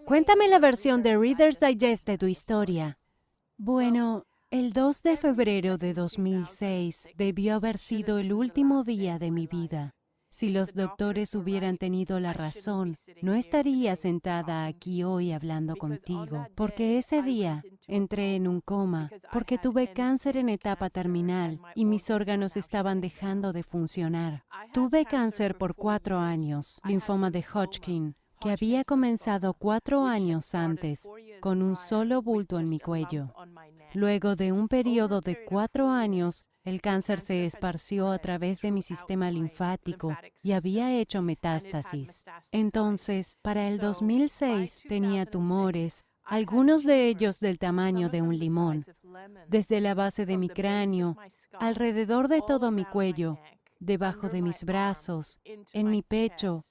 Cuéntame la versión de Reader's Digest de tu historia. Bueno, el 2 de febrero de 2006 debió haber sido el último día de mi vida. Si los doctores hubieran tenido la razón, no estaría sentada aquí hoy hablando contigo, porque ese día entré en un coma, porque tuve cáncer en etapa terminal y mis órganos estaban dejando de funcionar. Tuve cáncer por 4 años, linfoma de Hodgkin, que había comenzado 4 años antes, con un solo bulto en mi cuello. Luego de un periodo de 4 años, el cáncer se esparció a través de mi sistema linfático y había hecho metástasis. Entonces, para el 2006 tenía tumores, algunos de ellos del tamaño de un limón, desde la base de mi cráneo, alrededor de todo mi cuello, debajo de mis brazos, en mi pecho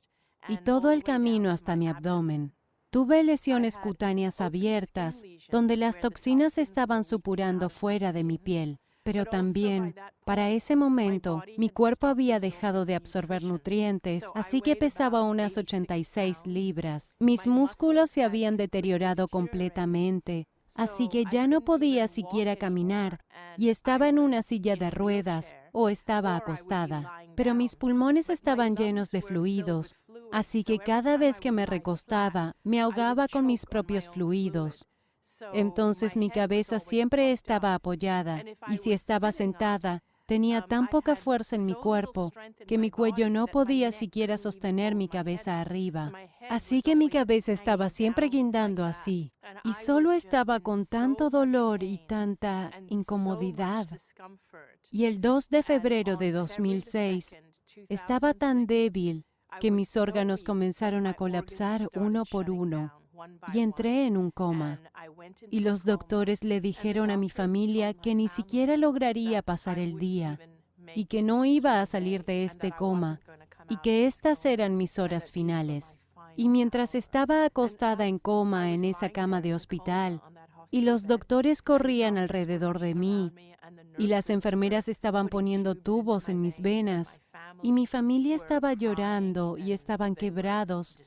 y todo el camino hasta mi abdomen. Tuve lesiones cutáneas abiertas, donde las toxinas estaban supurando fuera de mi piel. Pero también, para ese momento, mi cuerpo había dejado de absorber nutrientes, así que pesaba unas 86 libras. Mis músculos se habían deteriorado completamente, así que ya no podía siquiera caminar, y estaba en una silla de ruedas o estaba acostada. Pero mis pulmones estaban llenos de fluidos, así que cada vez que me recostaba, me ahogaba con mis propios fluidos. Entonces mi cabeza siempre estaba apoyada, y si estaba sentada, tenía tan poca fuerza en mi cuerpo que mi cuello no podía siquiera sostener mi cabeza arriba. Así que mi cabeza estaba siempre guindando así, y solo estaba con tanto dolor y tanta incomodidad. Y el 2 de febrero de 2006, estaba tan débil que mis órganos comenzaron a colapsar uno por uno, y entré en un coma. Y los doctores le dijeron a mi familia que ni siquiera lograría pasar el día, y que no iba a salir de este coma, y que estas eran mis horas finales. Y mientras estaba acostada en coma en esa cama de hospital, y los doctores corrían alrededor de mí, y las enfermeras estaban poniendo tubos en mis venas, y mi familia estaba llorando y estaban quebrados,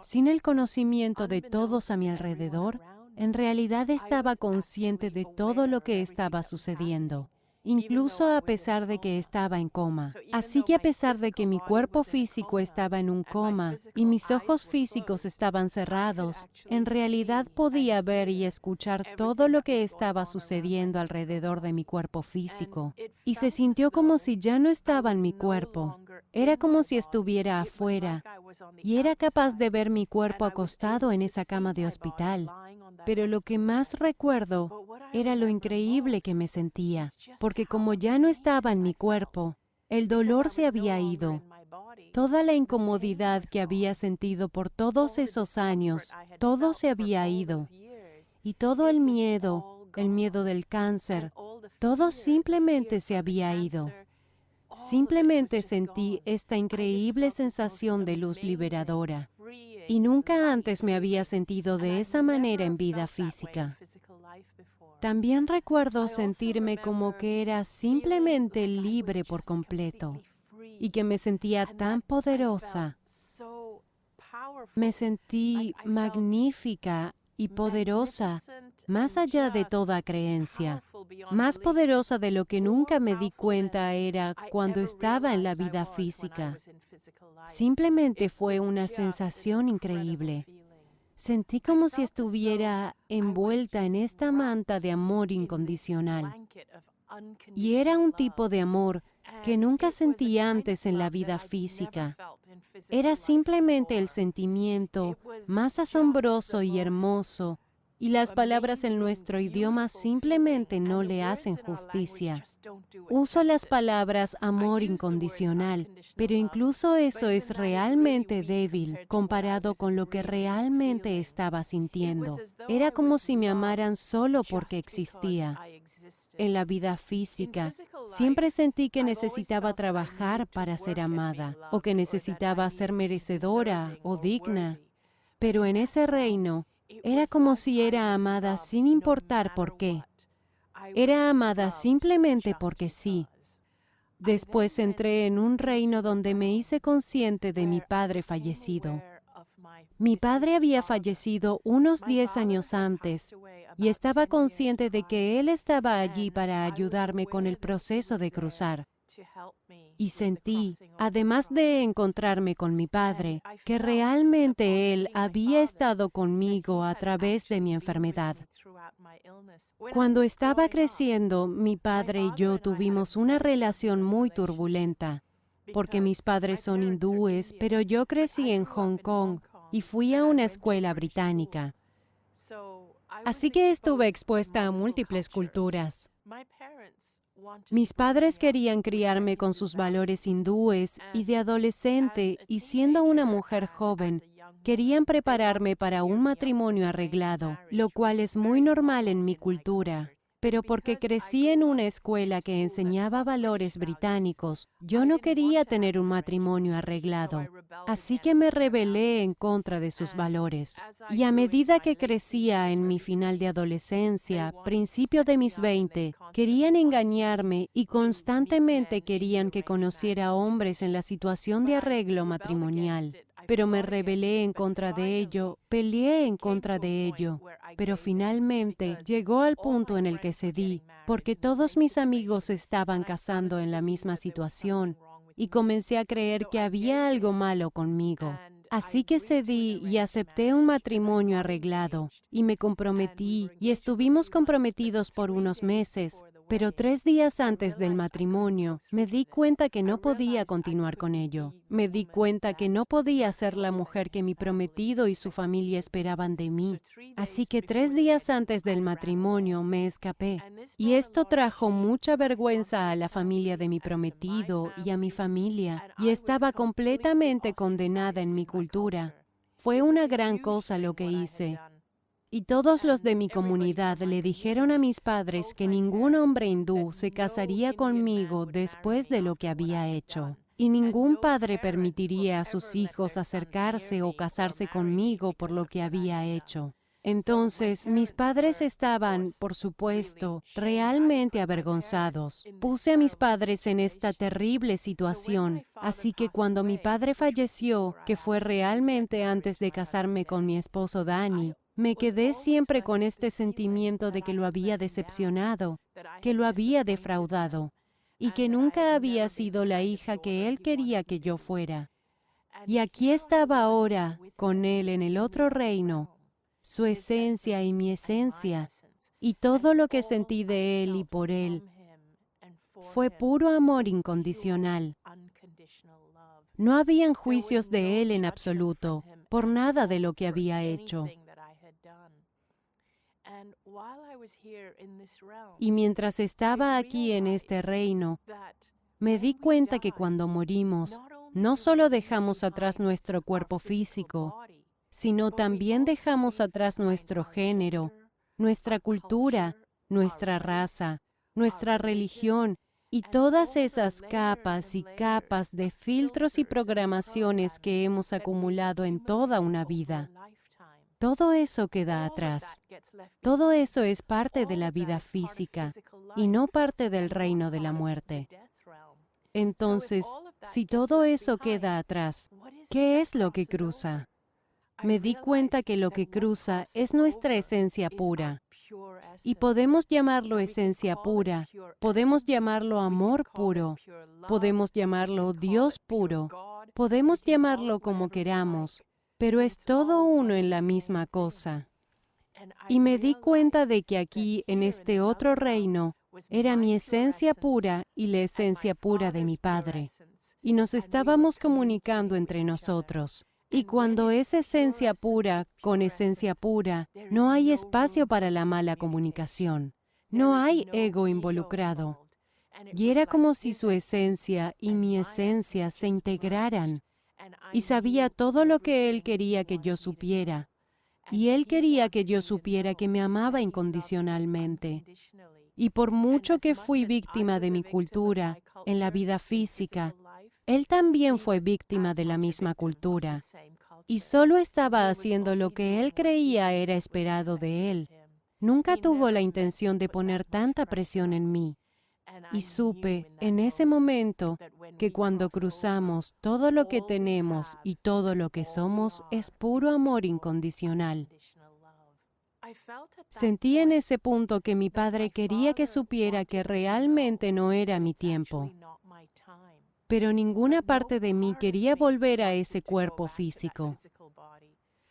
sin el conocimiento de todos a mi alrededor, en realidad estaba consciente de todo lo que estaba sucediendo, incluso a pesar de que estaba en coma. Así que a pesar de que mi cuerpo físico estaba en un coma y mis ojos físicos estaban cerrados, en realidad podía ver y escuchar todo lo que estaba sucediendo alrededor de mi cuerpo físico. Y se sintió como si ya no estaba en mi cuerpo. Era como si estuviera afuera, y era capaz de ver mi cuerpo acostado en esa cama de hospital. Pero lo que más recuerdo era lo increíble que me sentía, porque como ya no estaba en mi cuerpo, el dolor se había ido. Toda la incomodidad que había sentido por todos esos años, todo se había ido. Y todo el miedo del cáncer, todo simplemente se había ido. Simplemente sentí esta increíble sensación de luz liberadora. Y nunca antes me había sentido de esa manera en vida física. También recuerdo sentirme como que era simplemente libre por completo y que me sentía tan poderosa. Me sentí magnífica y poderosa, más allá de toda creencia. Más poderosa de lo que nunca me di cuenta era cuando estaba en la vida física. Simplemente fue una sensación increíble. Sentí como si estuviera envuelta en esta manta de amor incondicional. Y era un tipo de amor que nunca sentí antes en la vida física. Era simplemente el sentimiento más asombroso y hermoso, y las palabras en nuestro idioma simplemente no le hacen justicia. Uso las palabras amor incondicional, pero incluso eso es realmente débil comparado con lo que realmente estaba sintiendo. Era como si me amaran solo porque existía. En la vida física, siempre sentí que necesitaba trabajar para ser amada, o que necesitaba ser merecedora o digna. Pero en ese reino, era como si era amada sin importar por qué. Era amada simplemente porque sí. Después entré en un reino donde me hice consciente de mi padre fallecido. Mi padre había fallecido unos 10 años antes y estaba consciente de que él estaba allí para ayudarme con el proceso de cruzar. Y sentí, además de encontrarme con mi padre, que realmente él había estado conmigo a través de mi enfermedad. Cuando estaba creciendo, mi padre y yo tuvimos una relación muy turbulenta, porque mis padres son hindúes, pero yo crecí en Hong Kong y fui a una escuela británica. Así que estuve expuesta a múltiples culturas. Mis padres querían criarme con sus valores hindúes y de adolescente y siendo una mujer joven, querían prepararme para un matrimonio arreglado, lo cual es muy normal en mi cultura. Pero porque crecí en una escuela que enseñaba valores británicos, yo no quería tener un matrimonio arreglado. Así que me rebelé en contra de sus valores. Y a medida que crecía en mi final de adolescencia, principio de mis 20, querían engañarme y constantemente querían que conociera hombres en la situación de arreglo matrimonial. Pero me rebelé en contra de ello, peleé en contra de ello. Pero finalmente llegó al punto en el que cedí, porque todos mis amigos estaban casando en la misma situación, y comencé a creer que había algo malo conmigo. Así que cedí y acepté un matrimonio arreglado, y me comprometí, y estuvimos comprometidos por unos meses, pero 3 días antes del matrimonio, me di cuenta que no podía continuar con ello. Me di cuenta que no podía ser la mujer que mi prometido y su familia esperaban de mí. Así que 3 días antes del matrimonio me escapé. Y esto trajo mucha vergüenza a la familia de mi prometido y a mi familia, y estaba completamente condenada en mi cultura. Fue una gran cosa lo que hice. Y todos los de mi comunidad le dijeron a mis padres que ningún hombre hindú se casaría conmigo después de lo que había hecho. Y ningún padre permitiría a sus hijos acercarse o casarse conmigo por lo que había hecho. Entonces, mis padres estaban, por supuesto, realmente avergonzados. Puse a mis padres en esta terrible situación. Así que cuando mi padre falleció, que fue realmente antes de casarme con mi esposo Danny, me quedé siempre con este sentimiento de que lo había decepcionado, que lo había defraudado, y que nunca había sido la hija que él quería que yo fuera. Y aquí estaba ahora, con él en el otro reino, su esencia y mi esencia, y todo lo que sentí de él y por él fue puro amor incondicional. No habían juicios de él en absoluto, por nada de lo que había hecho. Y mientras estaba aquí en este reino, me di cuenta que cuando morimos, no solo dejamos atrás nuestro cuerpo físico, sino también dejamos atrás nuestro género, nuestra cultura, nuestra raza, nuestra religión y todas esas capas y capas de filtros y programaciones que hemos acumulado en toda una vida. Todo eso queda atrás. Todo eso es parte de la vida física y no parte del reino de la muerte. Entonces, si todo eso queda atrás, ¿qué es lo que cruza? Me di cuenta que lo que cruza es nuestra esencia pura. Y podemos llamarlo esencia pura, podemos llamarlo amor puro, podemos llamarlo Dios puro, podemos llamarlo como queramos, pero es todo uno en la misma cosa. Y me di cuenta de que aquí, en este otro reino, era mi esencia pura y la esencia pura de mi Padre. Y nos estábamos comunicando entre nosotros. Y cuando es esencia pura con esencia pura, no hay espacio para la mala comunicación. No hay ego involucrado. Y era como si su esencia y mi esencia se integraran. Y sabía todo lo que Él quería que yo supiera. Y Él quería que yo supiera que me amaba incondicionalmente. Y por mucho que fui víctima de mi cultura en la vida física, Él también fue víctima de la misma cultura. Y solo estaba haciendo lo que Él creía era esperado de Él. Nunca tuvo la intención de poner tanta presión en mí. Y supe, en ese momento, que cuando cruzamos, todo lo que tenemos y todo lo que somos es puro amor incondicional. Sentí en ese punto que mi padre quería que supiera que realmente no era mi tiempo, pero ninguna parte de mí quería volver a ese cuerpo físico.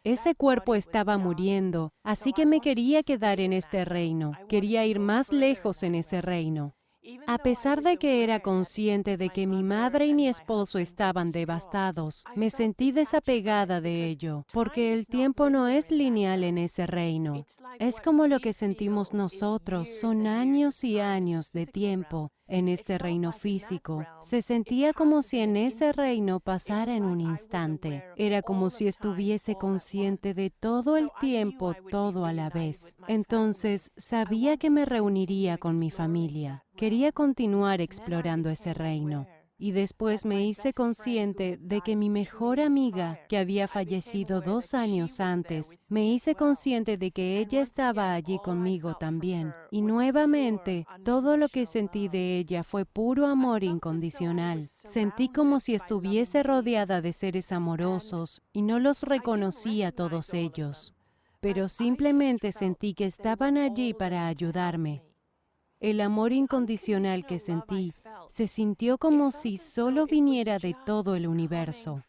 Ese cuerpo estaba muriendo, así que me quería quedar en este reino. Quería ir más lejos en ese reino. A pesar de que era consciente de que mi madre y mi esposo estaban devastados, me sentí desapegada de ello, porque el tiempo no es lineal en ese reino. Es como lo que sentimos nosotros, son años y años de tiempo en este reino físico. Se sentía como si en ese reino pasara en un instante. Era como si estuviese consciente de todo el tiempo, todo a la vez. Entonces, sabía que me reuniría con mi familia. Quería continuar explorando ese reino. Y después me hice consciente de que mi mejor amiga, que había fallecido 2 años antes, me hice consciente de que ella estaba allí conmigo también. Y nuevamente, todo lo que sentí de ella fue puro amor incondicional. Sentí como si estuviese rodeada de seres amorosos y no los reconocí a todos ellos, pero simplemente sentí que estaban allí para ayudarme. El amor incondicional que sentí se sintió como si solo viniera de todo el universo.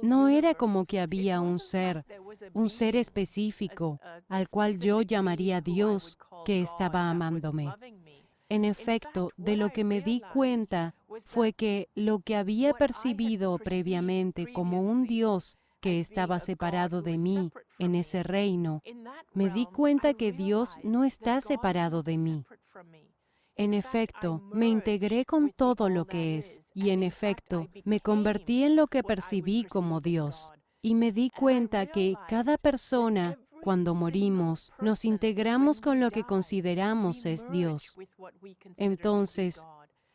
No era como que había un ser específico, al cual yo llamaría Dios, que estaba amándome. En efecto, de lo que me di cuenta fue que lo que había percibido previamente como un Dios que estaba separado de mí en ese reino, me di cuenta que Dios no está separado de mí. En efecto, me integré con todo lo que es, y en efecto, me convertí en lo que percibí como Dios. Y me di cuenta que cada persona, cuando morimos, nos integramos con lo que consideramos es Dios. Entonces,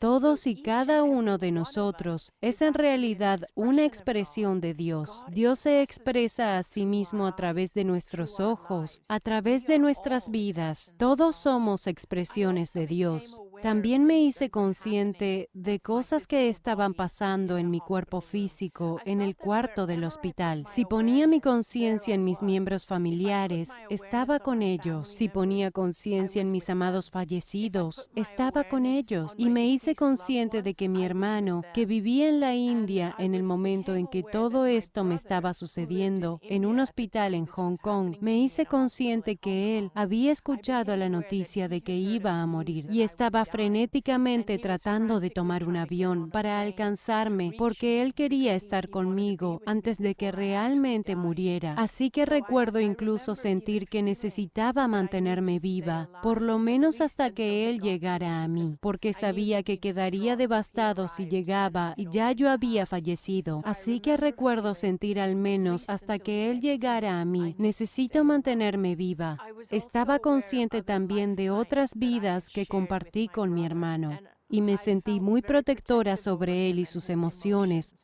todos y cada uno de nosotros es en realidad una expresión de Dios. Dios se expresa a sí mismo a través de nuestros ojos, a través de nuestras vidas. Todos somos expresiones de Dios. También me hice consciente de cosas que estaban pasando en mi cuerpo físico en el cuarto del hospital. Si ponía mi conciencia en mis miembros familiares, estaba con ellos. Si ponía conciencia en mis amados fallecidos, estaba con ellos. Y me hice consciente de que mi hermano, que vivía en la India en el momento en que todo esto me estaba sucediendo, en un hospital en Hong Kong, me hice consciente que él había escuchado la noticia de que iba a morir y estaba frenéticamente tratando de tomar un avión para alcanzarme porque él quería estar conmigo antes de que realmente muriera. Así que recuerdo incluso sentir que necesitaba mantenerme viva, por lo menos hasta que él llegara a mí, porque sabía que quedaría devastado si llegaba y ya yo había fallecido. Así que recuerdo sentir al menos hasta que él llegara a mí, necesito mantenerme viva. Estaba consciente también de otras vidas que compartí con mi hermano y me sentí muy protectora sobre él y sus emociones,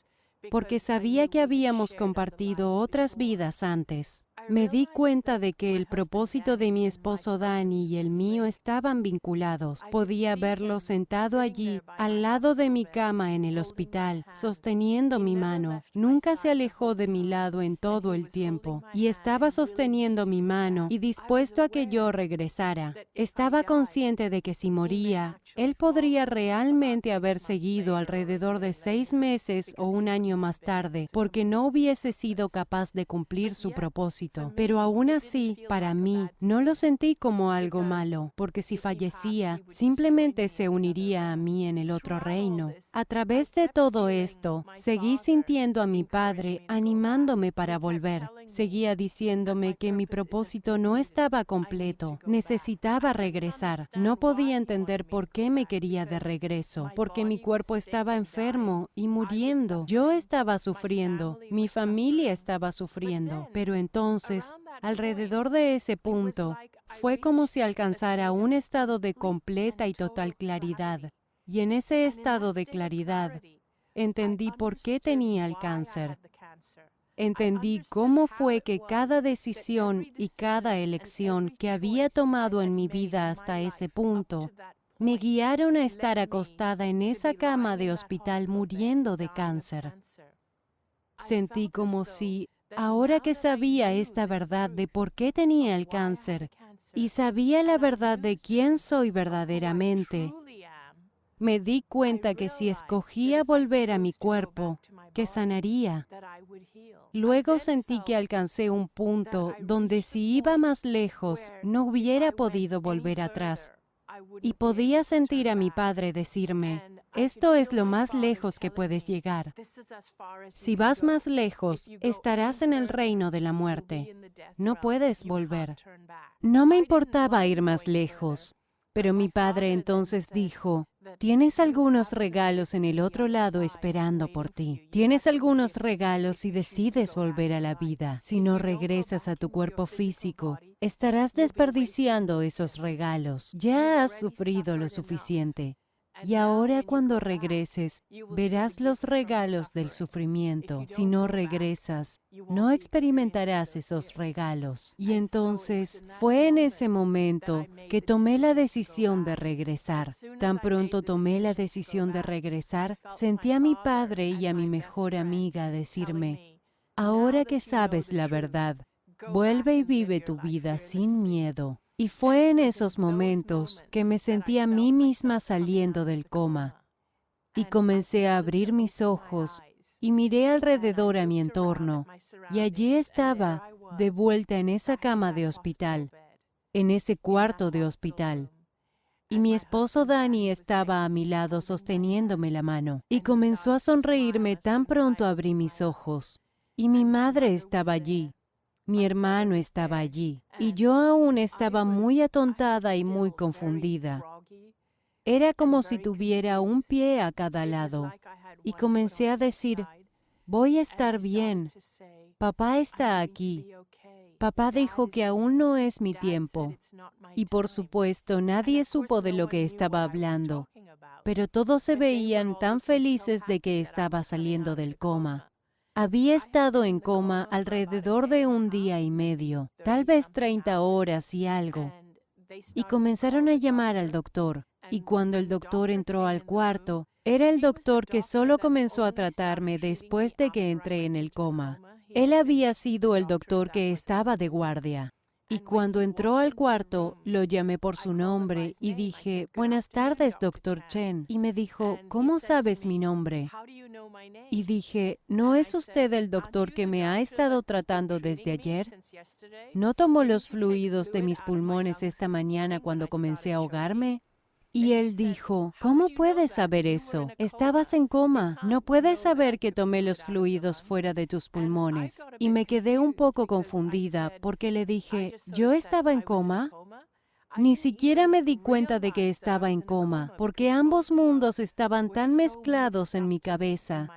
porque sabía que habíamos compartido otras vidas antes. Me di cuenta de que el propósito de mi esposo Danny y el mío estaban vinculados. Podía verlo sentado allí, al lado de mi cama en el hospital, sosteniendo mi mano. Nunca se alejó de mi lado en todo el tiempo, y estaba sosteniendo mi mano y dispuesto a que yo regresara. Estaba consciente de que si moría, él podría realmente haber seguido alrededor de 6 meses o 1 año más tarde, porque no hubiese sido capaz de cumplir su propósito. Pero aún así, para mí, no lo sentí como algo malo, porque si fallecía, simplemente se uniría a mí en el otro reino. A través de todo esto, seguí sintiendo a mi padre animándome para volver. Seguía diciéndome que mi propósito no estaba completo. Necesitaba regresar. No podía entender por qué me quería de regreso, porque mi cuerpo estaba enfermo y muriendo. Yo estaba sufriendo, mi familia estaba sufriendo, pero entonces, alrededor de ese punto, fue como si alcanzara un estado de completa y total claridad. Y en ese estado de claridad, entendí por qué tenía el cáncer. Entendí cómo fue que cada decisión y cada elección que había tomado en mi vida hasta ese punto Me guiaron a estar acostada en esa cama de hospital muriendo de cáncer. Sentí como si, ahora que sabía esta verdad de por qué tenía el cáncer y sabía la verdad de quién soy verdaderamente, me di cuenta que si escogía volver a mi cuerpo, que sanaría. Luego sentí que alcancé un punto donde si iba más lejos, no hubiera podido volver atrás. Y podía sentir a mi padre decirme, esto es lo más lejos que puedes llegar. Si vas más lejos, estarás en el reino de la muerte. No puedes volver. No me importaba ir más lejos, pero mi padre entonces dijo, tienes algunos regalos en el otro lado esperando por ti. Tienes algunos regalos si decides volver a la vida. Si no regresas a tu cuerpo físico, estarás desperdiciando esos regalos. Ya has sufrido lo suficiente. Y ahora cuando regreses, verás los regalos del sufrimiento. Si no regresas, no experimentarás esos regalos. Y entonces fue en ese momento que tomé la decisión de regresar. Tan pronto tomé la decisión de regresar, sentí a mi padre y a mi mejor amiga decirme, ahora que sabes la verdad, vuelve y vive tu vida sin miedo. Y fue en esos momentos que me sentí a mí misma saliendo del coma. Y comencé a abrir mis ojos y miré alrededor a mi entorno. Y allí estaba, de vuelta en esa cama de hospital, en ese cuarto de hospital. Y mi esposo Danny estaba a mi lado sosteniéndome la mano. Y comenzó a sonreírme tan pronto abrí mis ojos. Y mi madre estaba allí. Mi hermano estaba allí, y yo aún estaba muy atontada y muy confundida. Era como si tuviera un pie a cada lado, y comencé a decir, voy a estar bien, papá está aquí. Papá dijo que aún no es mi tiempo, y por supuesto nadie supo de lo que estaba hablando, pero todos se veían tan felices de que estaba saliendo del coma. Había estado en coma alrededor de un día y medio, tal vez 30 horas y algo, y comenzaron a llamar al doctor. Y cuando el doctor entró al cuarto, era el doctor que solo comenzó a tratarme después de que entré en el coma. Él había sido el doctor que estaba de guardia. Y cuando entró al cuarto, lo llamé por su nombre y dije, buenas tardes, doctor Chen. Y me dijo, ¿cómo sabes mi nombre? Y dije, ¿no es usted el doctor que me ha estado tratando desde ayer? ¿No tomó los fluidos de mis pulmones esta mañana cuando comencé a ahogarme? Y él dijo, ¿cómo puedes saber eso? Estabas en coma. No puedes saber que tomé los fluidos fuera de tus pulmones. Y me quedé un poco confundida porque le dije, ¿yo estaba en coma? Ni siquiera me di cuenta de que estaba en coma, porque ambos mundos estaban tan mezclados en mi cabeza.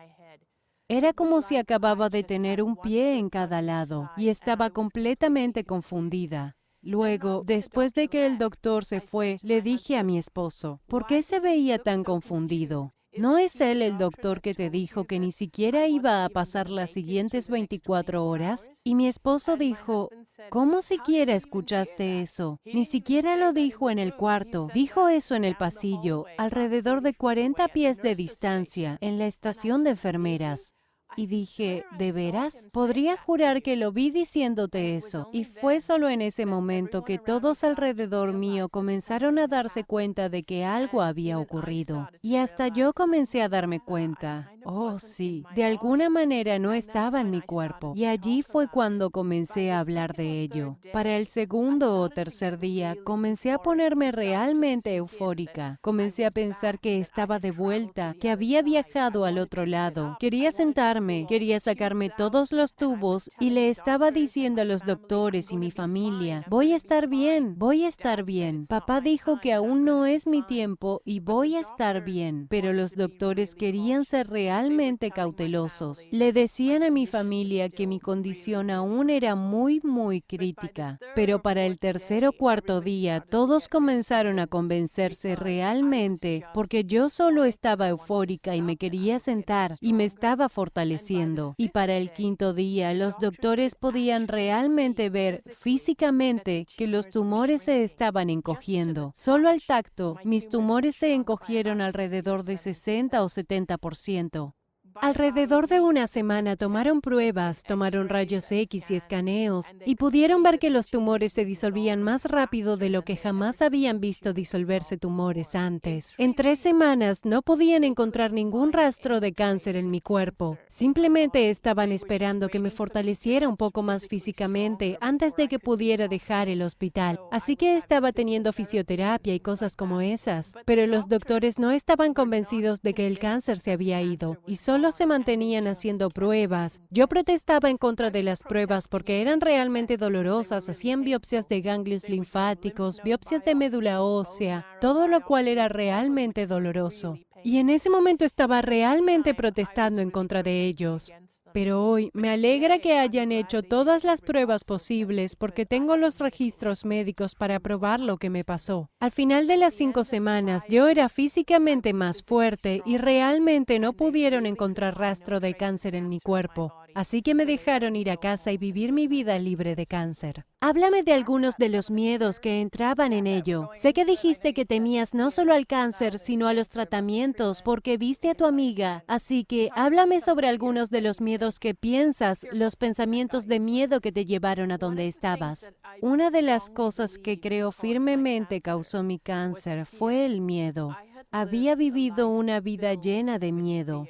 Era como si acababa de tener un pie en cada lado y estaba completamente confundida. Luego, después de que el doctor se fue, le dije a mi esposo, ¿por qué se veía tan confundido? ¿No es él el doctor que te dijo que ni siquiera iba a pasar las siguientes 24 horas? Y mi esposo dijo, ¿cómo siquiera escuchaste eso? Ni siquiera lo dijo en el cuarto, dijo eso en el pasillo, alrededor de 40 pies de distancia, en la estación de enfermeras. Y dije, ¿de veras? Podría jurar que lo vi diciéndote eso. Y fue solo en ese momento que todos alrededor mío comenzaron a darse cuenta de que algo había ocurrido. Y hasta yo comencé a darme cuenta. Oh, sí, de alguna manera no estaba en mi cuerpo. Y allí fue cuando comencé a hablar de ello. Para el segundo o tercer día, comencé a ponerme realmente eufórica. Comencé a pensar que estaba de vuelta, que había viajado al otro lado. Quería sentarme. Quería sacarme todos los tubos y le estaba diciendo a los doctores y mi familia, voy a estar bien, voy a estar bien. Papá dijo que aún no es mi tiempo y voy a estar bien. Pero los doctores querían ser reales realmente cautelosos. Le decían a mi familia que mi condición aún era muy crítica. Pero para el tercer o cuarto día, todos comenzaron a convencerse realmente porque yo solo estaba eufórica y me quería sentar y me estaba fortaleciendo. Y para el quinto día, los doctores podían realmente ver físicamente que los tumores se estaban encogiendo. Solo al tacto, mis tumores se encogieron alrededor de 60 o 70%. Alrededor de una semana tomaron pruebas, tomaron rayos X y escaneos y pudieron ver que los tumores se disolvían más rápido de lo que jamás habían visto disolverse tumores antes. En 3 semanas no podían encontrar ningún rastro de cáncer en mi cuerpo. Simplemente estaban esperando que me fortaleciera un poco más físicamente antes de que pudiera dejar el hospital. Así que estaba teniendo fisioterapia y cosas como esas. Pero los doctores no estaban convencidos de que el cáncer se había ido y solo se mantenían haciendo pruebas. Yo protestaba en contra de las pruebas porque eran realmente dolorosas. Hacían biopsias de ganglios linfáticos, biopsias de médula ósea, todo lo cual era realmente doloroso. Y en ese momento estaba realmente protestando en contra de ellos. Pero hoy me alegra que hayan hecho todas las pruebas posibles porque tengo los registros médicos para probar lo que me pasó. Al final de las 5 semanas, yo era físicamente más fuerte y realmente no pudieron encontrar rastro de cáncer en mi cuerpo. Así que me dejaron ir a casa y vivir mi vida libre de cáncer. Háblame de algunos de los miedos que entraban en ello. Sé que dijiste que temías no solo al cáncer, sino a los tratamientos porque viste a tu amiga. Así que háblame sobre algunos de los miedos que piensas, los pensamientos de miedo que te llevaron a donde estabas. Una de las cosas que creo firmemente causó mi cáncer fue el miedo. Había vivido una vida llena de miedo.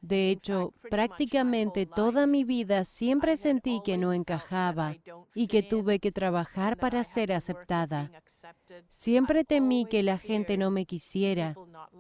De hecho, prácticamente toda mi vida siempre sentí que no encajaba y que tuve que trabajar para ser aceptada. Siempre temí que la gente no me quisiera.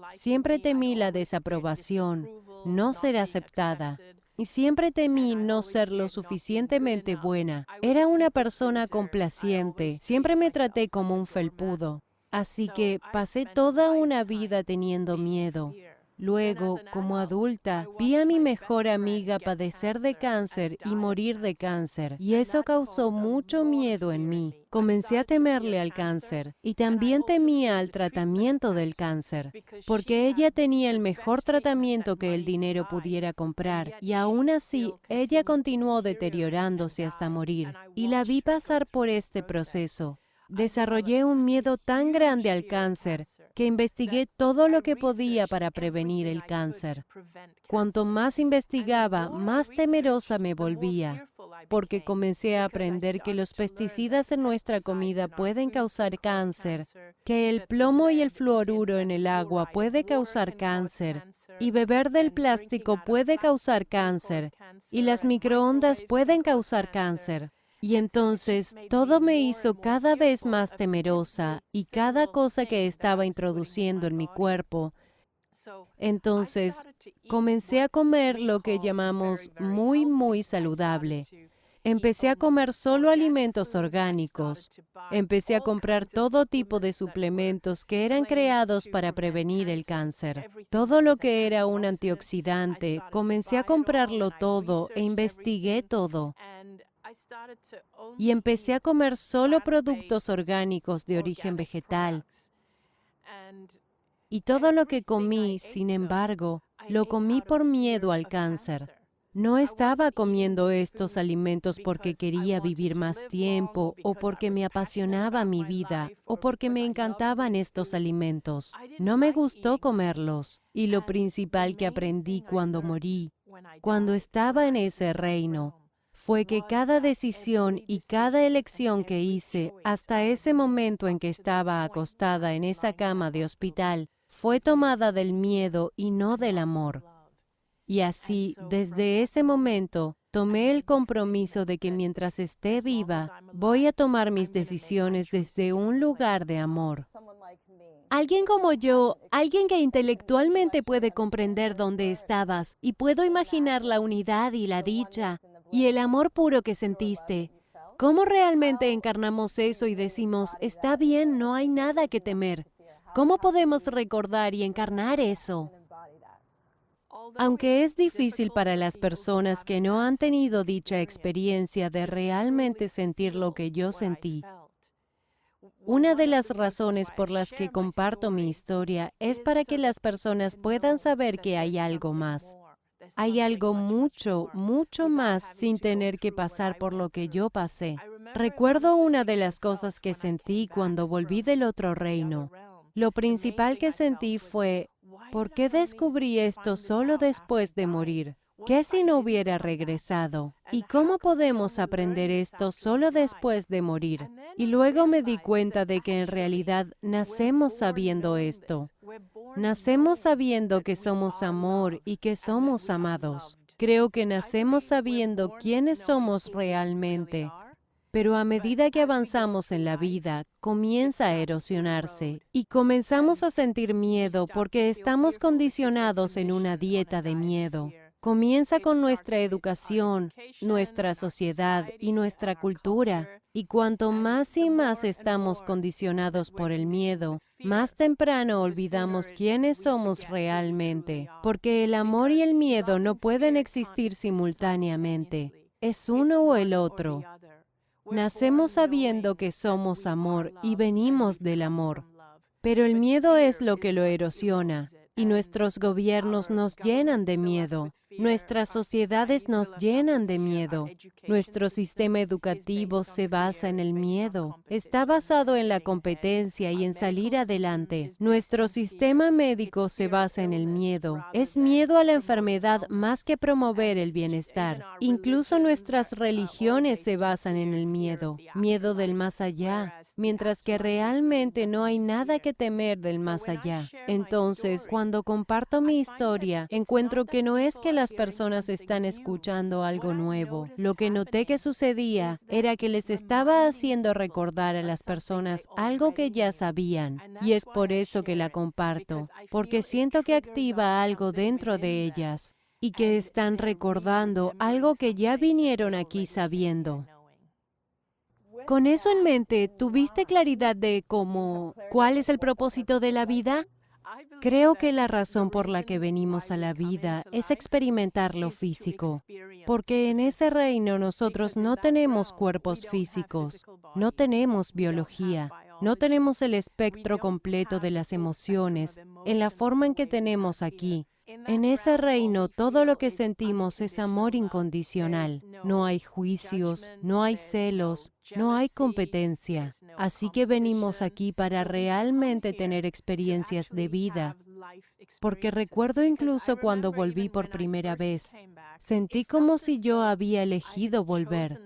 Siempre temí la desaprobación, no ser aceptada. Y siempre temí no ser lo suficientemente buena. Era una persona complaciente. Siempre me traté como un felpudo. Así que pasé toda una vida teniendo miedo. Luego, como adulta, vi a mi mejor amiga padecer de cáncer y morir de cáncer, y eso causó mucho miedo en mí. Comencé a temerle al cáncer y también temía al tratamiento del cáncer, porque ella tenía el mejor tratamiento que el dinero pudiera comprar, y aún así, ella continuó deteriorándose hasta morir, y la vi pasar por este proceso. Desarrollé un miedo tan grande al cáncer que investigué todo lo que podía para prevenir el cáncer. Cuanto más investigaba, más temerosa me volvía, porque comencé a aprender que los pesticidas en nuestra comida pueden causar cáncer, que el plomo y el fluoruro en el agua puede causar cáncer, y beber del plástico puede causar cáncer, y las microondas pueden causar cáncer. Y entonces todo me hizo cada vez más temerosa y cada cosa que estaba introduciendo en mi cuerpo. Entonces comencé a comer lo que llamamos muy saludable. Empecé a comer solo alimentos orgánicos. Empecé a comprar todo tipo de suplementos que eran creados para prevenir el cáncer. Todo lo que era un antioxidante, comencé a comprarlo todo e investigué todo. Y empecé a comer solo productos orgánicos de origen vegetal. Y todo lo que comí, sin embargo, lo comí por miedo al cáncer. No estaba comiendo estos alimentos porque quería vivir más tiempo o porque me apasionaba mi vida o porque me encantaban estos alimentos. No me gustó comerlos. Y lo principal que aprendí cuando morí, cuando estaba en ese reino, fue que cada decisión y cada elección que hice hasta ese momento en que estaba acostada en esa cama de hospital fue tomada del miedo y no del amor. Y así, desde ese momento, tomé el compromiso de que mientras esté viva, voy a tomar mis decisiones desde un lugar de amor. Alguien como yo, alguien que intelectualmente puede comprender dónde estabas y puedo imaginar la unidad y la dicha y el amor puro que sentiste. ¿Cómo realmente encarnamos eso y decimos, está bien, no hay nada que temer? ¿Cómo podemos recordar y encarnar eso? Aunque es difícil para las personas que no han tenido dicha experiencia de realmente sentir lo que yo sentí, una de las razones por las que comparto mi historia es para que las personas puedan saber que hay algo más. Hay algo mucho, mucho más sin tener que pasar por lo que yo pasé. Recuerdo una de las cosas que sentí cuando volví del otro reino. Lo principal que sentí fue, ¿por qué descubrí esto solo después de morir? ¿Qué si no hubiera regresado? ¿Y cómo podemos aprender esto solo después de morir? Y luego me di cuenta de que en realidad nacemos sabiendo esto. Nacemos sabiendo que somos amor y que somos amados. Creo que nacemos sabiendo quiénes somos realmente. Pero a medida que avanzamos en la vida, comienza a erosionarse y comenzamos a sentir miedo porque estamos condicionados en una dieta de miedo. Comienza con nuestra educación, nuestra sociedad y nuestra cultura. Y cuanto más y más estamos condicionados por el miedo, más temprano olvidamos quiénes somos realmente, porque el amor y el miedo no pueden existir simultáneamente. Es uno o el otro. Nacemos sabiendo que somos amor y venimos del amor, pero el miedo es lo que lo erosiona, y nuestros gobiernos nos llenan de miedo. Nuestras sociedades nos llenan de miedo. Nuestro sistema educativo se basa en el miedo. Está basado en la competencia y en salir adelante. Nuestro sistema médico se basa en el miedo. Es miedo a la enfermedad más que promover el bienestar. Incluso nuestras religiones se basan en el miedo. Miedo del más allá. Mientras que realmente no hay nada que temer del más allá. Entonces, cuando comparto mi historia, encuentro que no es que las personas están escuchando algo nuevo. Lo que noté que sucedía era que les estaba haciendo recordar a las personas algo que ya sabían. Y es por eso que la comparto, porque siento que activa algo dentro de ellas y que están recordando algo que ya vinieron aquí sabiendo. Con eso en mente, ¿tuviste claridad de cuál es el propósito de la vida? Creo que la razón por la que venimos a la vida es experimentar lo físico, porque en ese reino nosotros no tenemos cuerpos físicos, no tenemos biología, no tenemos el espectro completo de las emociones en la forma en que tenemos aquí. En ese reino, todo lo que sentimos es amor incondicional. No hay juicios, no hay celos, no hay competencia. Así que venimos aquí para realmente tener experiencias de vida. Porque recuerdo incluso cuando volví por primera vez, sentí como si yo había elegido volver.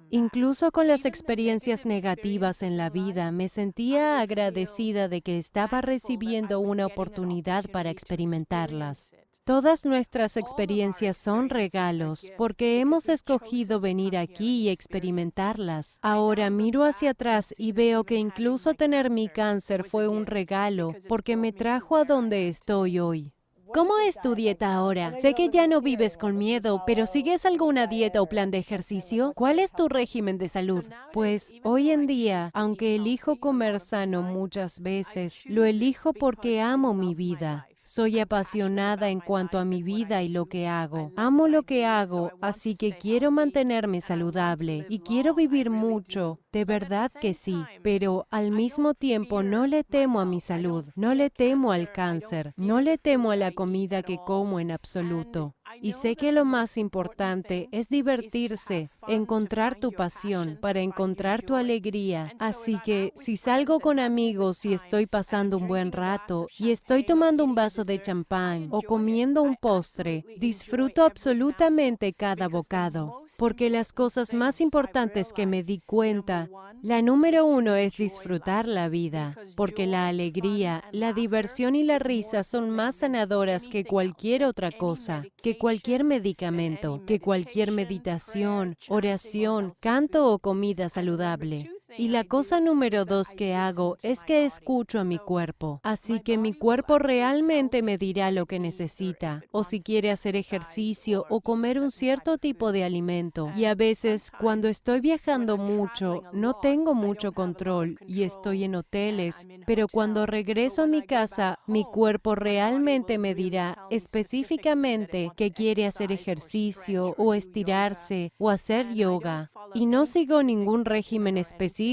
Incluso con las experiencias negativas en la vida, me sentía agradecida de que estaba recibiendo una oportunidad para experimentarlas. Todas nuestras experiencias son regalos, porque hemos escogido venir aquí y experimentarlas. Ahora miro hacia atrás y veo que incluso tener mi cáncer fue un regalo, porque me trajo a donde estoy hoy. ¿Cómo es tu dieta ahora? Sé que ya no vives con miedo, pero ¿sigues alguna dieta o plan de ejercicio? ¿Cuál es tu régimen de salud? Pues hoy en día, aunque elijo comer sano muchas veces, lo elijo porque amo mi vida. Soy apasionada en cuanto a mi vida y lo que hago. Amo lo que hago, así que quiero mantenerme saludable y quiero vivir mucho. De verdad que sí, pero al mismo tiempo no le temo a mi salud, no le temo al cáncer, no le temo a la comida que como en absoluto. Y sé que lo más importante es divertirse, encontrar tu pasión, para encontrar tu alegría. Así que si salgo con amigos y estoy pasando un buen rato y estoy tomando un vaso de champán o comiendo un postre, disfruto absolutamente cada bocado. Porque las cosas más importantes que me di cuenta, la número uno es disfrutar la vida, porque la alegría, la diversión y la risa son más sanadoras que cualquier otra cosa, que cualquier medicamento, que cualquier meditación, oración, canto o comida saludable. Y la cosa número 2 que hago es que escucho a mi cuerpo. Así que mi cuerpo realmente me dirá lo que necesita, o si quiere hacer ejercicio o comer un cierto tipo de alimento. Y a veces, cuando estoy viajando mucho, no tengo mucho control y estoy en hoteles, pero cuando regreso a mi casa, mi cuerpo realmente me dirá específicamente que quiere hacer ejercicio o estirarse o hacer yoga. Y no sigo ningún régimen específico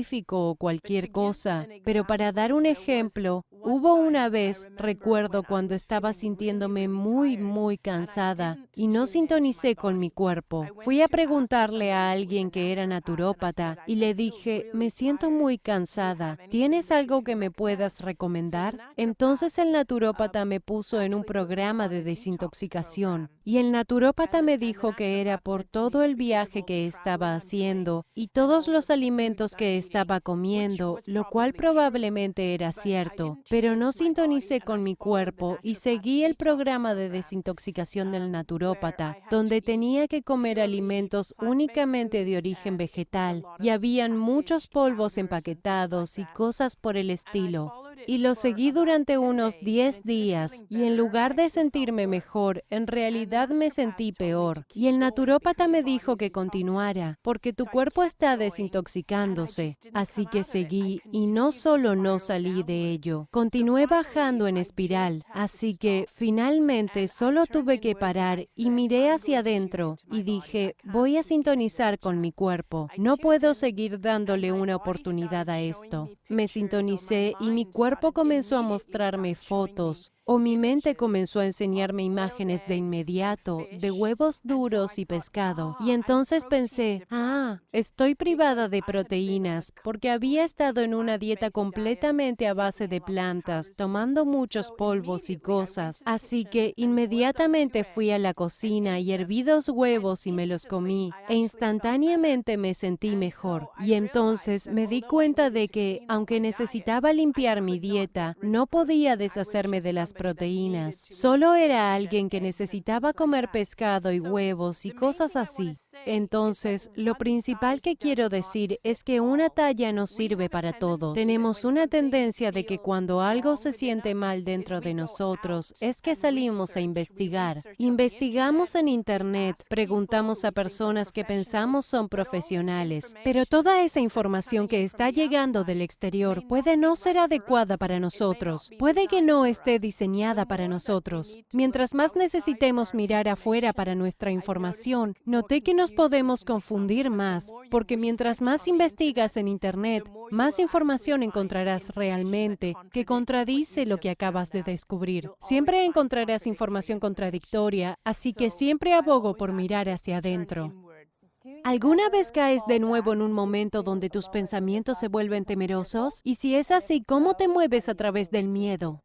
o cualquier cosa, pero para dar un ejemplo, hubo una vez, recuerdo cuando estaba sintiéndome muy cansada y no sintonicé con mi cuerpo. Fui a preguntarle a alguien que era naturópata y le dije, me siento muy cansada, ¿tienes algo que me puedas recomendar? Entonces el naturópata me puso en un programa de desintoxicación y el naturópata me dijo que era por todo el viaje que estaba haciendo y todos los alimentos que estaba comiendo, lo cual probablemente era cierto, pero no sintonicé con mi cuerpo y seguí el programa de desintoxicación del naturópata, donde tenía que comer alimentos únicamente de origen vegetal y habían muchos polvos empaquetados y cosas por el estilo. Y lo seguí durante unos 10 días y en lugar de sentirme mejor, en realidad me sentí peor. Y el naturópata me dijo que continuara, porque tu cuerpo está desintoxicándose. Así que seguí y no solo no salí de ello, continué bajando en espiral. Así que finalmente solo tuve que parar y miré hacia adentro y dije, voy a sintonizar con mi cuerpo. No puedo seguir dándole una oportunidad a esto. Me sintonicé y mi cuerpo comenzó a mostrarme fotos, o mi mente comenzó a enseñarme imágenes de inmediato de huevos duros y pescado. Y entonces pensé, estoy privada de proteínas porque había estado en una dieta completamente a base de plantas, tomando muchos polvos y cosas. Así que inmediatamente fui a la cocina y herví 2 huevos y me los comí, e instantáneamente me sentí mejor. Y entonces me di cuenta de que, aunque necesitaba limpiar mi dieta, no podía deshacerme de las proteínas. Solo era alguien que necesitaba comer pescado y huevos y cosas así. Entonces, lo principal que quiero decir es que una talla no sirve para todos. Tenemos una tendencia de que cuando algo se siente mal dentro de nosotros, es que salimos a investigar. Investigamos en Internet, preguntamos a personas que pensamos son profesionales, pero toda esa información que está llegando del exterior puede no ser adecuada para nosotros, puede que no esté diseñada para nosotros. Mientras más necesitemos mirar afuera para nuestra información, noté que nos podemos confundir más, porque mientras más investigas en Internet, más información encontrarás realmente que contradice lo que acabas de descubrir. Siempre encontrarás información contradictoria, así que siempre abogo por mirar hacia adentro. ¿Alguna vez caes de nuevo en un momento donde tus pensamientos se vuelven temerosos? Y si es así, ¿cómo te mueves a través del miedo?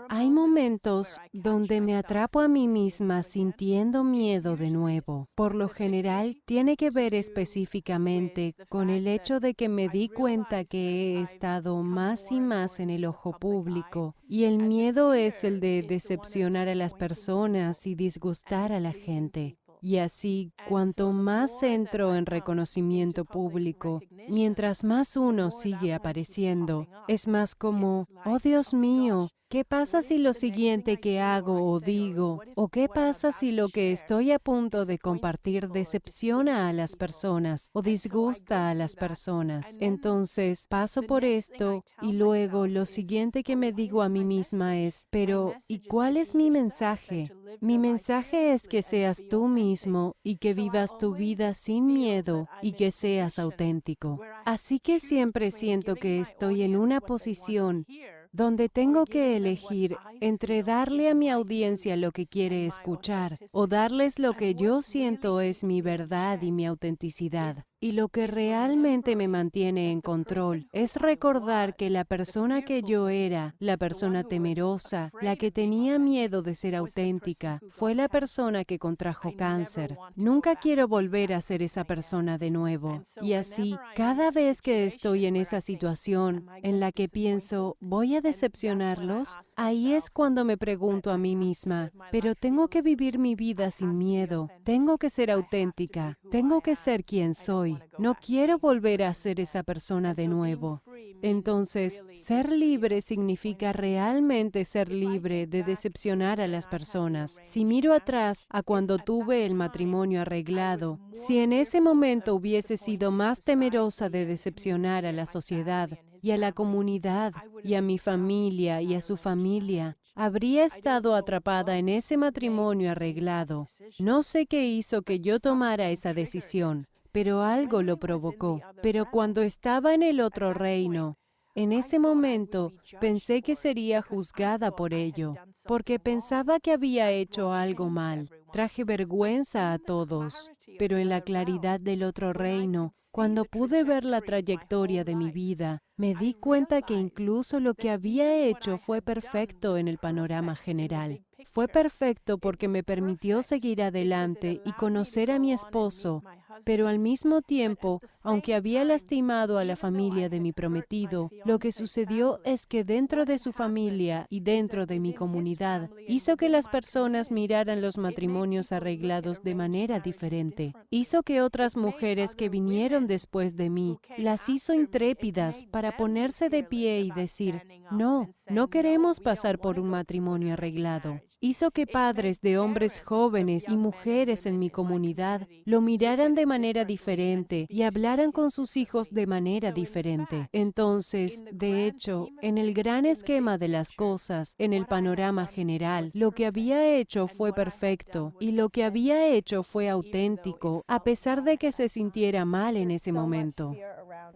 Hay momentos donde me atrapo a mí misma sintiendo miedo de nuevo. Por lo general, tiene que ver específicamente con el hecho de que me di cuenta que he estado más y más en el ojo público, y el miedo es el de decepcionar a las personas y disgustar a la gente. Y así, cuanto más entro en reconocimiento público, mientras más uno sigue apareciendo, es más como, oh Dios mío, ¿qué pasa si lo siguiente que hago o digo, o qué pasa si lo que estoy a punto de compartir decepciona a las personas o disgusta a las personas? Entonces, paso por esto y luego lo siguiente que me digo a mí misma es, pero ¿y cuál es mi mensaje? Mi mensaje es que seas tú mismo y que vivas tu vida sin miedo y que seas auténtico. Así que siempre siento que estoy en una posición donde tengo que elegir entre darle a mi audiencia lo que quiere escuchar o darles lo que yo siento es mi verdad y mi autenticidad. Y lo que realmente me mantiene en control es recordar que la persona que yo era, la persona temerosa, la que tenía miedo de ser auténtica, fue la persona que contrajo cáncer. Nunca quiero volver a ser esa persona de nuevo. Y así, cada vez que estoy en esa situación en la que pienso, ¿voy a decepcionarlos? Ahí es cuando me pregunto a mí misma, pero tengo que vivir mi vida sin miedo, tengo que ser auténtica, tengo que ser quien soy. soy. No quiero volver a ser esa persona de nuevo. Entonces, ser libre significa realmente ser libre de decepcionar a las personas. Si miro atrás a cuando tuve el matrimonio arreglado, si en ese momento hubiese sido más temerosa de decepcionar a la sociedad y a la comunidad y a mi familia y a su familia, habría estado atrapada en ese matrimonio arreglado. No sé qué hizo que yo tomara esa decisión, pero algo lo provocó. Pero cuando estaba en el otro reino, en ese momento pensé que sería juzgada por ello, porque pensaba que había hecho algo mal. Traje vergüenza a todos. Pero en la claridad del otro reino, cuando pude ver la trayectoria de mi vida, me di cuenta que incluso lo que había hecho fue perfecto en el panorama general. Fue perfecto porque me permitió seguir adelante y conocer a mi esposo, pero al mismo tiempo, aunque había lastimado a la familia de mi prometido, lo que sucedió es que dentro de su familia y dentro de mi comunidad, hizo que las personas miraran los matrimonios arreglados de manera diferente. Hizo que otras mujeres que vinieron después de mí, las hizo intrépidas para ponerse de pie y decir, no, no queremos pasar por un matrimonio arreglado. Hizo que padres de hombres jóvenes y mujeres en mi comunidad lo miraran de manera diferente y hablaran con sus hijos de manera diferente. Entonces, de hecho, en el gran esquema de las cosas, en el panorama general, lo que había hecho fue perfecto y lo que había hecho fue auténtico, a pesar de que se sintiera mal en ese momento.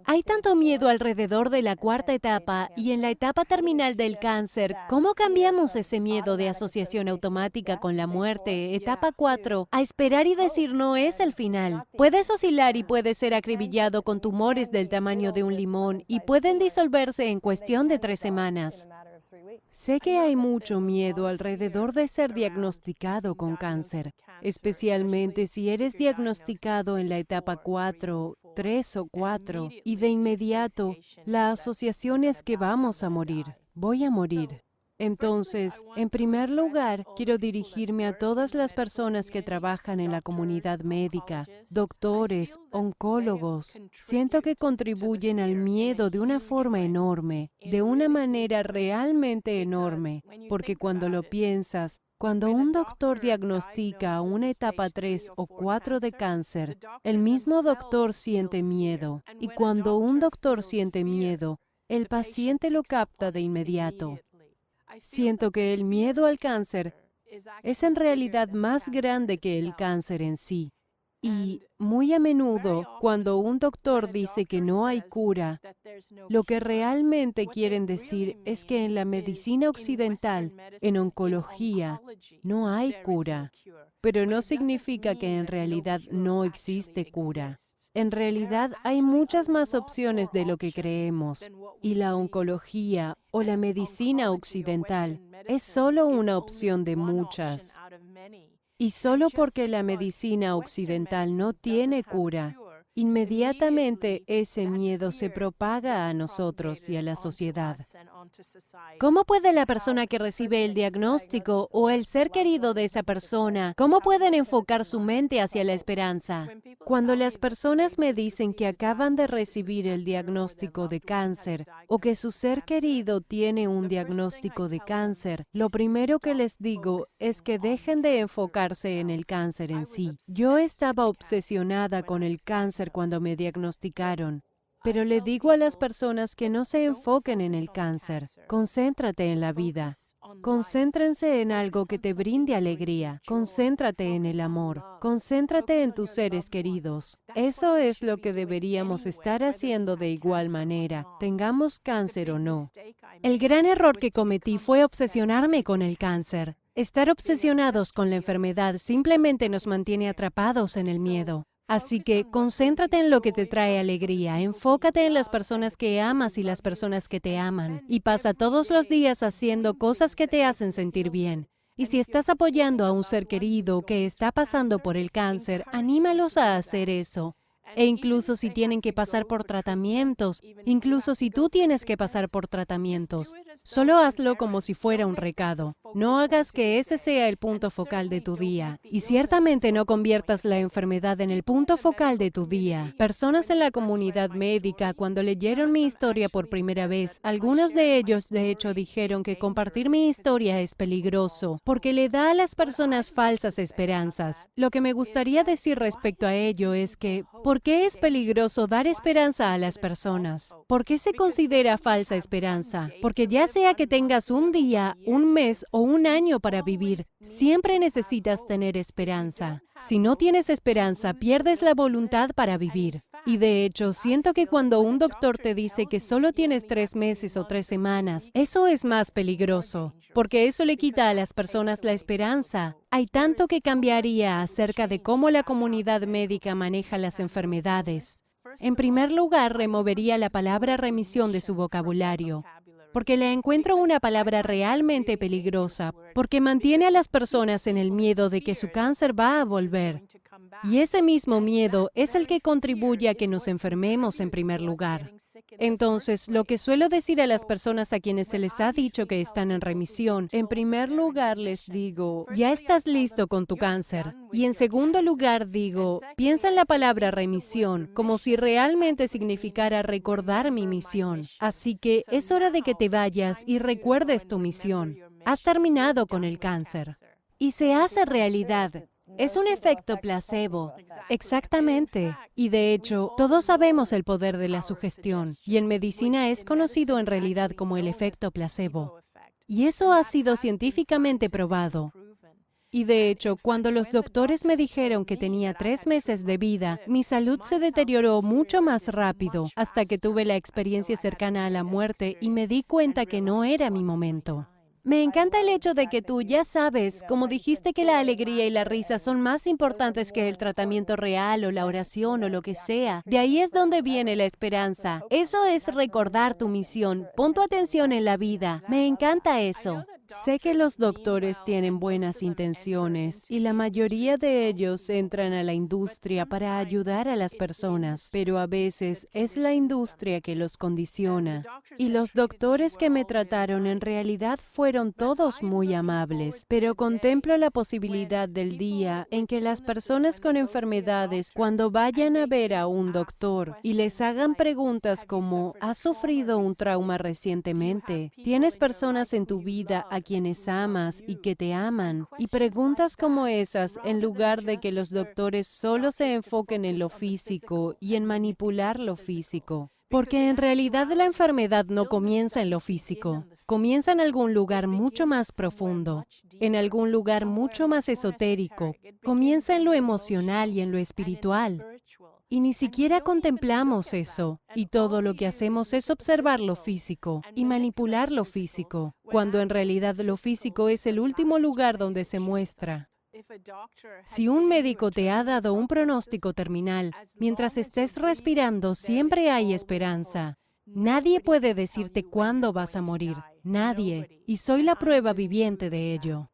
Hay tanto miedo alrededor de la cuarta etapa y en la etapa terminal del cáncer. ¿Cómo cambiamos ese miedo de asociación automática con la muerte, etapa 4, a esperar y decir no es el final? Puedes oscilar y puedes ser acribillado con tumores del tamaño de un limón y pueden disolverse en cuestión de 3 semanas. Sé que hay mucho miedo alrededor de ser diagnosticado con cáncer, especialmente si eres diagnosticado en la etapa 4, 3 o 4, y de inmediato la asociación es que vamos a morir, voy a morir. Entonces, en primer lugar, quiero dirigirme a todas las personas que trabajan en la comunidad médica, doctores, oncólogos. Siento que contribuyen al miedo de una forma enorme, de una manera realmente enorme, porque cuando lo piensas, cuando un doctor diagnostica una etapa 3 o 4 de cáncer, el mismo doctor siente miedo, y cuando un doctor siente miedo, el paciente lo capta de inmediato. Siento que el miedo al cáncer es en realidad más grande que el cáncer en sí. Y muy a menudo, cuando un doctor dice que no hay cura, lo que realmente quieren decir es que en la medicina occidental, en oncología, no hay cura. Pero no significa que en realidad no existe cura. En realidad hay muchas más opciones de lo que creemos, y la oncología o la medicina occidental es solo una opción de muchas. Y solo porque la medicina occidental no tiene cura, inmediatamente ese miedo se propaga a nosotros y a la sociedad. ¿Cómo puede la persona que recibe el diagnóstico o el ser querido de esa persona, cómo pueden enfocar su mente hacia la esperanza? Cuando las personas me dicen que acaban de recibir el diagnóstico de cáncer o que su ser querido tiene un diagnóstico de cáncer, lo primero que les digo es que dejen de enfocarse en el cáncer en sí. Yo estaba obsesionada con el cáncer cuando me diagnosticaron. Pero le digo a las personas que no se enfoquen en el cáncer. Concéntrate en la vida. Concéntrense en algo que te brinde alegría. Concéntrate en el amor. Concéntrate en tus seres queridos. Eso es lo que deberíamos estar haciendo de igual manera, tengamos cáncer o no. El gran error que cometí fue obsesionarme con el cáncer. Estar obsesionados con la enfermedad simplemente nos mantiene atrapados en el miedo. Así que concéntrate en lo que te trae alegría, enfócate en las personas que amas y las personas que te aman, y pasa todos los días haciendo cosas que te hacen sentir bien. Y si estás apoyando a un ser querido que está pasando por el cáncer, anímalos a hacer eso. E incluso si tienen que pasar por tratamientos, incluso si tú tienes que pasar por tratamientos, solo hazlo como si fuera un recado. No hagas que ese sea el punto focal de tu día. Y ciertamente no conviertas la enfermedad en el punto focal de tu día. Personas en la comunidad médica, cuando leyeron mi historia por primera vez, algunos de ellos de hecho dijeron que compartir mi historia es peligroso, porque le da a las personas falsas esperanzas. Lo que me gustaría decir respecto a ello es que, ¿por qué es peligroso dar esperanza a las personas? ¿Por qué se considera falsa esperanza? Porque ya sea que tengas un día, un mes o un año para vivir, siempre necesitas tener esperanza. Si no tienes esperanza, pierdes la voluntad para vivir. Y de hecho, siento que cuando un doctor te dice que solo tienes 3 meses o 3 semanas, eso es más peligroso, porque eso le quita a las personas la esperanza. Hay tanto que cambiaría acerca de cómo la comunidad médica maneja las enfermedades. En primer lugar, removería la palabra remisión de su vocabulario, porque la encuentro una palabra realmente peligrosa, porque mantiene a las personas en el miedo de que su cáncer va a volver. Y ese mismo miedo es el que contribuye a que nos enfermemos en primer lugar. Entonces, lo que suelo decir a las personas a quienes se les ha dicho que están en remisión, en primer lugar les digo, ya estás listo con tu cáncer. Y en segundo lugar digo, piensa en la palabra remisión como si realmente significara recordar mi misión. Así que es hora de que te vayas y recuerdes tu misión. Has terminado con el cáncer. Y se hace realidad. Es un efecto placebo. Exactamente. Y de hecho, todos sabemos el poder de la sugestión, y en medicina es conocido en realidad como el efecto placebo. Y eso ha sido científicamente probado. Y de hecho, cuando los doctores me dijeron que tenía 3 meses de vida, mi salud se deterioró mucho más rápido, hasta que tuve la experiencia cercana a la muerte y me di cuenta que no era mi momento. Me encanta el hecho de que tú ya sabes, como dijiste que la alegría y la risa son más importantes que el tratamiento real o la oración o lo que sea. De ahí es donde viene la esperanza. Eso es recordar tu misión. Pon tu atención en la vida. Me encanta eso. Sé que los doctores tienen buenas intenciones y la mayoría de ellos entran a la industria para ayudar a las personas, pero a veces es la industria que los condiciona. Y los doctores que me trataron en realidad fueron todos muy amables, pero contemplo la posibilidad del día en que las personas con enfermedades, cuando vayan a ver a un doctor y les hagan preguntas como, ¿has sufrido un trauma recientemente? ¿Tienes personas en tu vida a quienes amas y que te aman? Y preguntas como esas, en lugar de que los doctores solo se enfoquen en lo físico y en manipular lo físico. Porque en realidad la enfermedad no comienza en lo físico, comienza en algún lugar mucho más profundo, en algún lugar mucho más esotérico, comienza en lo emocional y en lo espiritual. Y ni siquiera contemplamos eso, y todo lo que hacemos es observar lo físico y manipular lo físico, cuando en realidad lo físico es el último lugar donde se muestra. Si un médico te ha dado un pronóstico terminal, mientras estés respirando siempre hay esperanza. Nadie puede decirte cuándo vas a morir, nadie, y soy la prueba viviente de ello.